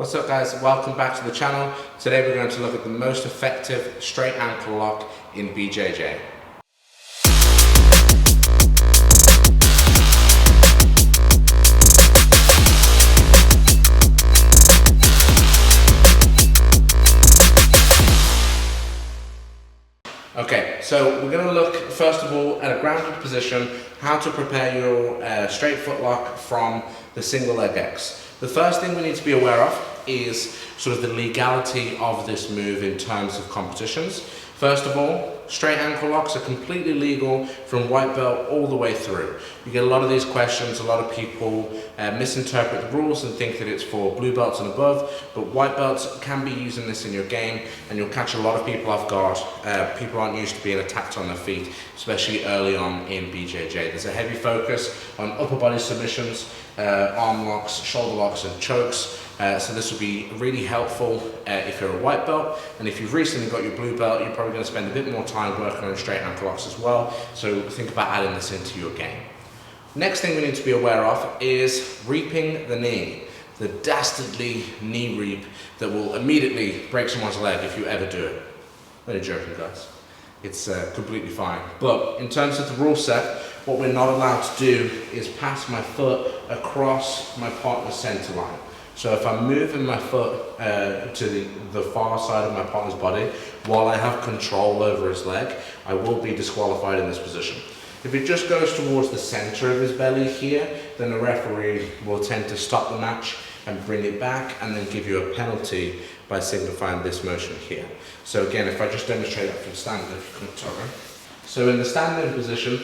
What's up guys, welcome back to the channel. Today we're going to look at the most effective straight ankle lock in BJJ. Okay, so we're going to look first of all at a grounded position, how to prepare your straight foot lock from the single leg X. The first thing we need to be aware of is sort of the legality of this move in terms of competitions. First of all, straight ankle locks are completely legal from white belt all the way through. You get a lot of these questions, a lot of people misinterpret the rules and think that it's for blue belts and above, but white belts can be using this in your game and you'll catch a lot of people off guard. People aren't used to being attacked on their feet, especially early on in BJJ. There's a heavy focus on upper body submissions, arm locks, shoulder locks and chokes. So this will be really helpful if you're a white belt, and if you've recently got your blue belt, you're probably going to spend a bit more time working on straight ankle locks as well, so think about adding this into your game. Next thing we need to be aware of is reaping the knee, the dastardly knee reap that will immediately break someone's leg if you ever do it. I'm only joking guys, it's completely fine. But in terms of the rule set, what we're not allowed to do is pass my foot across my partner's center line. So if I'm moving my foot to the far side of my partner's body while I have control over his leg, I will be disqualified in this position. If it just goes towards the center of his belly here, then the referee will tend to stop the match and bring it back and then give you a penalty by signifying this motion here. So again, if I just demonstrate that from standard, so in the standing position,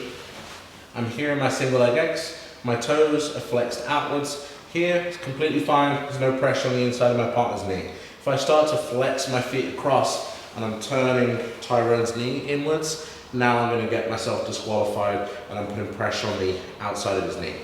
I'm here in my single leg X, my toes are flexed outwards. Here, it's completely fine, there's no pressure on the inside of my partner's knee. If I start to flex my feet across and I'm turning Tyrone's knee inwards, now I'm going to get myself disqualified and I'm putting pressure on the outside of his knee.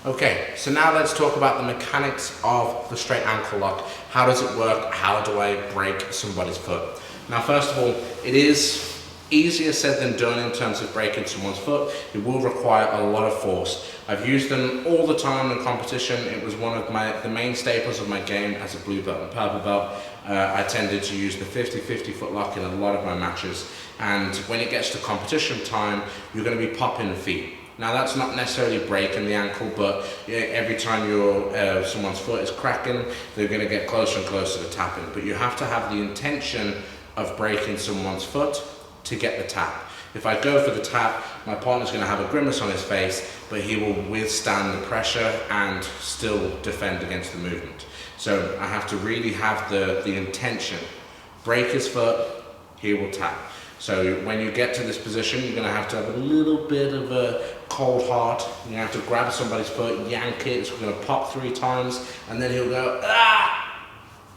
Okay, so now let's talk about the mechanics of the straight ankle lock. How does it work? How do I break somebody's foot? Now first of all, it is easier said than done in terms of breaking someone's foot. It will require a lot of force. I've used them all the time in competition. It was one of the main staples of my game as a blue belt and purple belt. I tended to use the 50-50 foot lock in a lot of my matches. And when it gets to competition time, you're going to be popping feet. Now that's not necessarily breaking the ankle, but every time someone's foot is cracking, they're going to get closer and closer to tapping. But you have to have the intention of breaking someone's foot to get the tap. If I go for the tap, my partner's going to have a grimace on his face, but he will withstand the pressure and still defend against the movement. So I have to really have the intention. Break his foot, he will tap. So when you get to this position, you're going to have a little bit of a cold heart. You have to grab somebody's foot, yank it, it's going to pop 3 times, and then he'll go, ah!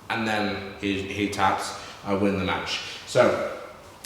And then he taps, I win the match. So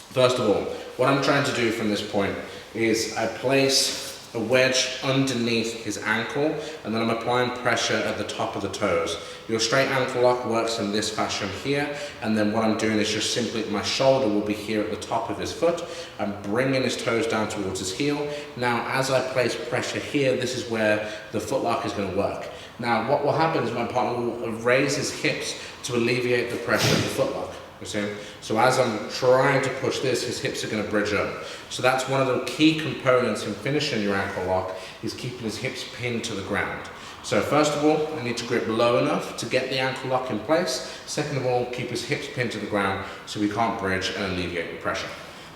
first of all, what I'm trying to do from this point is I place a wedge underneath his ankle and then I'm applying pressure at the top of the toes. Your straight ankle lock works in this fashion here, and then what I'm doing is just simply my shoulder will be here at the top of his foot. I'm bringing his toes down towards his heel. Now as I place pressure here, this is where the foot lock is going to work. Now what will happen is my partner will raise his hips to alleviate the pressure of the foot lock. You see? So as I'm trying to push this, his hips are going to bridge up. So that's one of the key components in finishing your ankle lock, is keeping his hips pinned to the ground. So first of all, I need to grip low enough to get the ankle lock in place. Second of all, keep his hips pinned to the ground so we can't bridge and alleviate the pressure.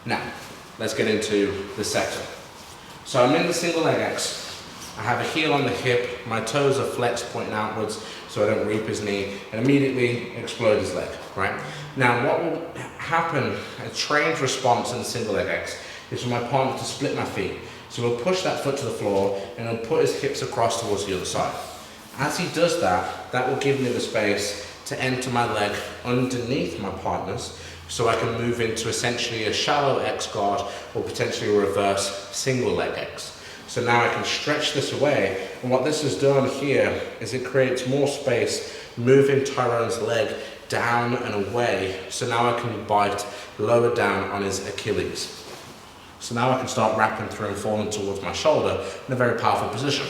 Now, let's get into the setup. So I'm in the single leg X. I have a heel on the hip, my toes are flexed pointing outwards so I don't reap his knee and immediately explode his leg, right? Now what will happen, a trained response in the single leg X, is for my partner to split my feet. So we'll push that foot to the floor and he'll put his hips across towards the other side. As he does that, that will give me the space to enter my leg underneath my partner's so I can move into essentially a shallow X guard or potentially a reverse single leg X. So now I can stretch this away, and what this has done here is it creates more space, moving Tyrone's leg down and away, so now I can bite lower down on his Achilles. So now I can start wrapping through and falling towards my shoulder in a very powerful position.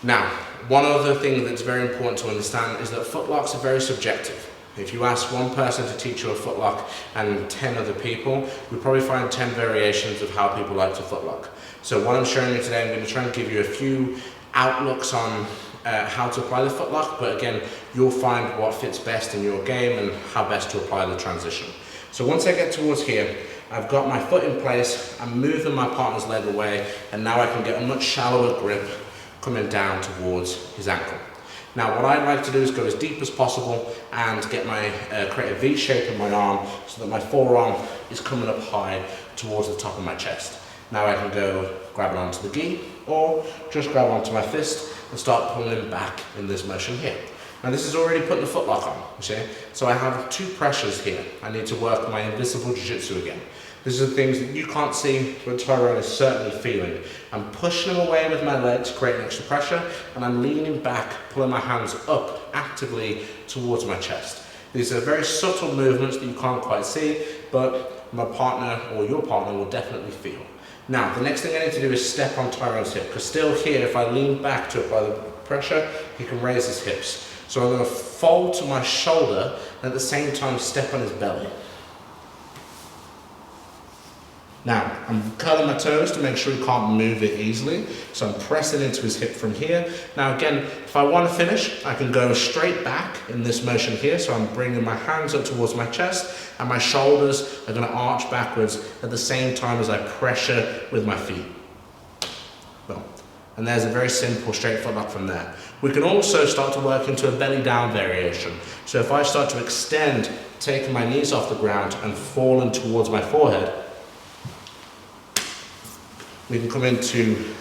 Now, one other thing that's very important to understand is that footlocks are very subjective. If you ask one person to teach you a footlock and 10 other people, you'll probably find 10 variations of how people like to footlock. So what I'm showing you today, I'm going to try and give you a few outlooks on how to apply the footlock, but again, you'll find what fits best in your game and how best to apply the transition. So once I get towards here, I've got my foot in place, I'm moving my partner's leg away, and now I can get a much shallower grip coming down towards his ankle. Now what I like to do is go as deep as possible and get my create a V shape in my arm so that my forearm is coming up high towards the top of my chest. Now I can go grab it onto the gi or just grab onto my fist and start pulling him back in this motion here. Now this is already putting the footlock on, you see? So I have two pressures here. I need to work my invisible jiu-jitsu again. These are the things that you can't see, but Tyrone is certainly feeling. I'm pushing him away with my legs, creating extra pressure, and I'm leaning back, pulling my hands up actively towards my chest. These are very subtle movements that you can't quite see, but my partner or your partner will definitely feel. Now, the next thing I need to do is step on Tyrone's hip, because still here, if I lean back to apply the pressure, he can raise his hips. So I'm going to fold to my shoulder, and at the same time step on his belly. Now, I'm curling my toes to make sure he can't move it easily, so I'm pressing into his hip from here. Now again, if I want to finish, I can go straight back in this motion here, so I'm bringing my hands up towards my chest, and my shoulders are going to arch backwards at the same time as I pressure with my feet. Boom. And there's a very simple straight footlock from there. We can also start to work into a belly down variation. So if I start to extend, taking my knees off the ground and falling towards my forehead, we can come into,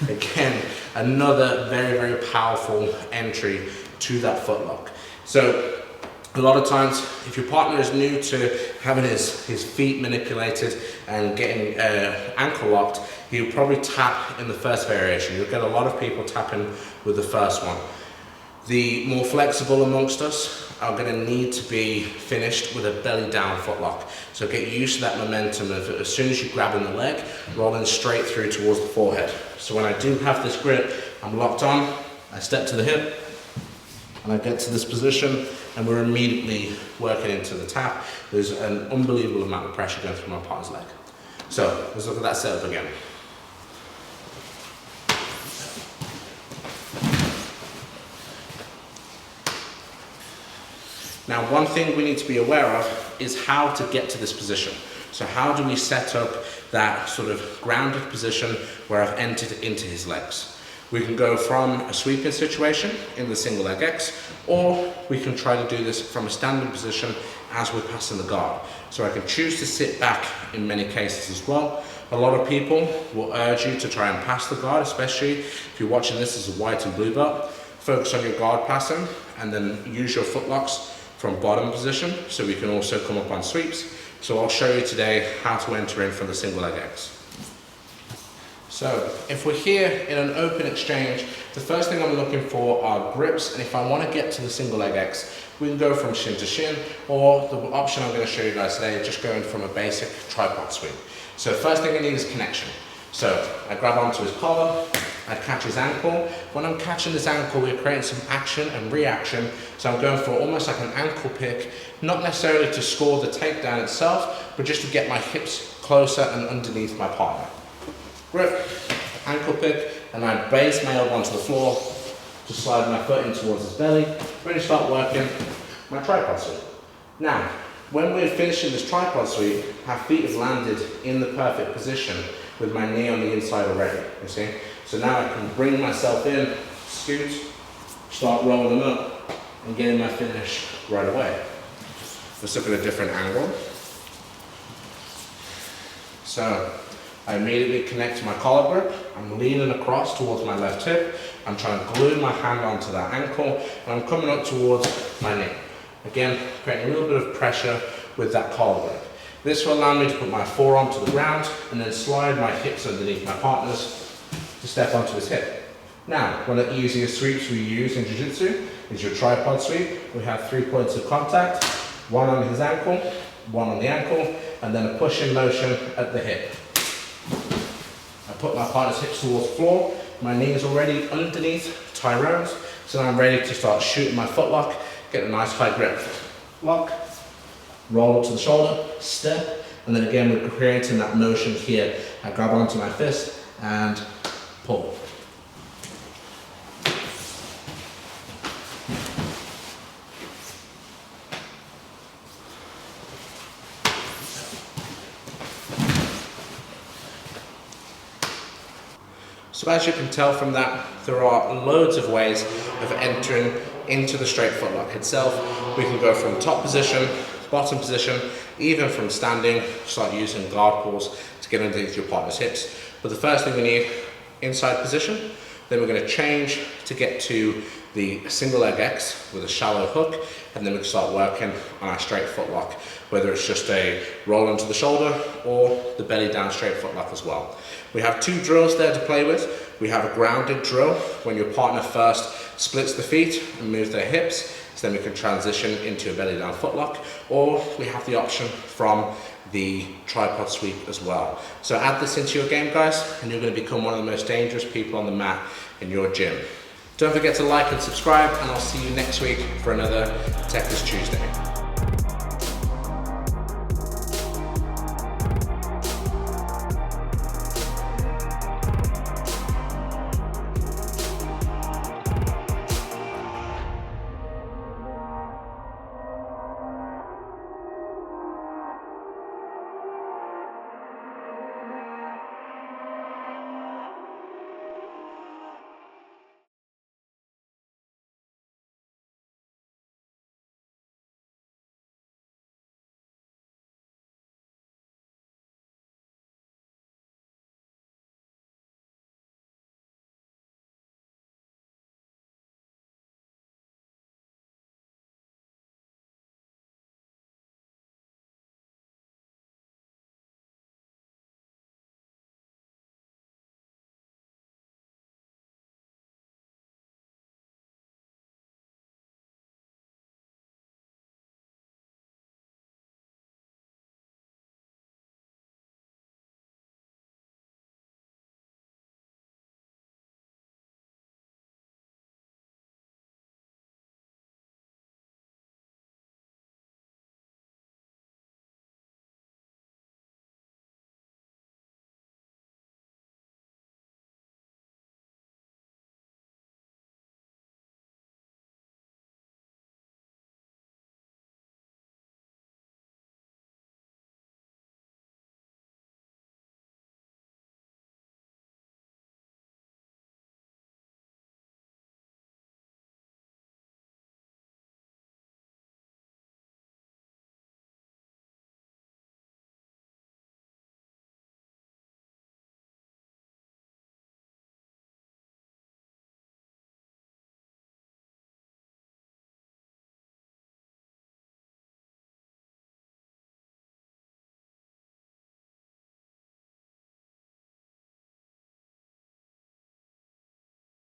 again, another very, very powerful entry to that footlock. So a lot of times, if your partner is new to having his feet manipulated and getting ankle locked, he'll probably tap in the first variation. You'll get a lot of people tapping with the first one. The more flexible amongst us are going to need to be finished with a belly down footlock. So get used to that momentum of as soon as you grab in the leg, rolling straight through towards the forehead. So when I do have this grip, I'm locked on, I step to the hip, and I get to this position, and we're immediately working into the tap. There's an unbelievable amount of pressure going through my partner's leg. So let's look at that setup again. Now, one thing we need to be aware of is how to get to this position. So how do we set up that sort of grounded position where I've entered into his legs? We can go from a sweeping situation in the single leg X, or we can try to do this from a standing position as we're passing the guard. So I can choose to sit back in many cases as well. A lot of people will urge you to try and pass the guard, especially if you're watching this as a white and blue belt. Focus on your guard passing and then use your footlocks from bottom position, so we can also come up on sweeps. So I'll show you today how to enter in from the single leg X. So if we're here in an open exchange, the first thing I'm looking for are grips, and if I want to get to the single leg X, we can go from shin to shin, or the option I'm going to show you guys today is just going from a basic tripod sweep. So first thing I need is connection. So I grab onto his collar, I catch his ankle. When I'm catching his ankle, we're creating some action and reaction. So I'm going for almost like an ankle pick, not necessarily to score the takedown itself, but just to get my hips closer and underneath my partner. Grip, ankle pick, and I base my elbow onto the floor, just slide my foot in towards his belly, ready to start working my tripod sweep. Now, when we're finishing this tripod sweep, our feet have landed in the perfect position with my knee on the inside already, you see? So now I can bring myself in, scoot, start rolling up, and getting my finish right away. Let's look at a different angle. So I immediately connect to my collar grip, I'm leaning across towards my left hip, I'm trying to glue my hand onto that ankle, and I'm coming up towards my knee. Again, creating a little bit of pressure with that collar grip. This will allow me to put my forearm to the ground and then slide my hips underneath my partner's to step onto his hip. Now, one of the easiest sweeps we use in Jiu-Jitsu is your tripod sweep. We have 3 points of contact, one on his ankle, one on the ankle, and then a push-in motion at the hip. I put my partner's hips towards the floor, my knee is already underneath Tyrone's, so now I'm ready to start shooting my footlock, get a nice high grip. Lock, roll up to the shoulder, step, and then again we're creating that motion here. I grab onto my fist and pull. So as you can tell from that, there are loads of ways of entering into the straight footlock itself. We can go from top position, bottom position, even from standing, start using guard pulls to get underneath your partner's hips. But the first thing we need, inside position, then we're going to change to get to the single leg X with a shallow hook, and then we can start working on our straight footlock, whether it's just a roll into the shoulder or the belly down straight footlock as well. We have two drills there to play with. We have a grounded drill when your partner first splits the feet and moves their hips, so then we can transition into a belly down footlock, or we have the option from the tripod sweep as well. So add this into your game, guys, and you're going to become one of the most dangerous people on the mat in your gym. Don't forget to like and subscribe, and I'll see you next week for another Techers Tuesday.